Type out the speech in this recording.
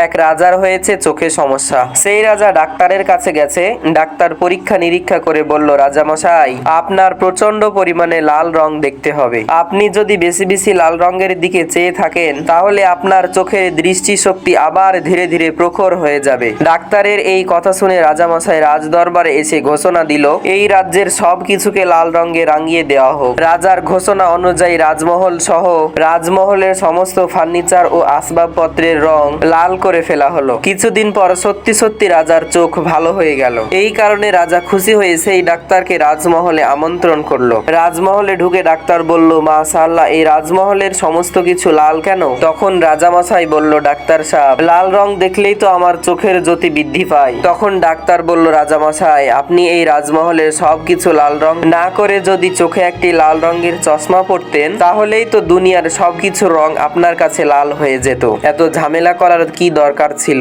এক রাজার হয়েছে চোখে সমস্যা। সেই রাজা ডাক্তারের কাছে গেছে। ডাক্তার পরীক্ষা নিরীক্ষা করে বলল, রাজামশাই, আপনার প্রচন্ড পরিমাণে লাল রং দেখতে হবে। আপনি যদি বেশি বেশি লাল রঙের দিকে চেয়ে থাকেন তাহলে আপনার চোখের দৃষ্টিশক্তি আবার ধীরে ধীরে প্রখর হয়ে যাবে। ডাক্তারের এই কথা শুনে রাজামশাই রাজদরবারে এসে ঘোষণা দিল, এই রাজ্যের সব কিছুকে লাল রঙে রাঙিয়ে দেওয়া হোক। রাজার ঘোষণা অনুযায়ী রাজমহল সহ রাজমহলের সমস্ত ফার্নিচার ও আসবাবপত্রের রং লাল করে ফেলা হলো। কিছুদিন পর সত্যি সত্যি রাজার চোখ ভালো হয়ে গেল। এই কারণে রাজা খুশি হয়ে সেই ডাক্তারকে রাজমহলে আমন্ত্রণ করলো। রাজমহলে ঢুকে ডাক্তার বলল, মাশাআল্লাহ, এই রাজমহলের সমস্ত কিছু লাল কেন? তখন রাজামশাই বলল, ডাক্তার সাহেব, লাল রং দেখলেই তো আমার চোখের জ্যোতি বৃদ্ধি পায়। তখন ডাক্তার বলল, রাজামশাই, আপনি এই রাজমহলের সবকিছু লাল রং না করে যদি চোখে একটি লাল রঙের চশমা পরতেন তাহলেই তো দুনিয়ার সবকিছু রং আপনার কাছে লাল হয়ে যেত। এত ঝামেলা করার কি দরকার ছিল?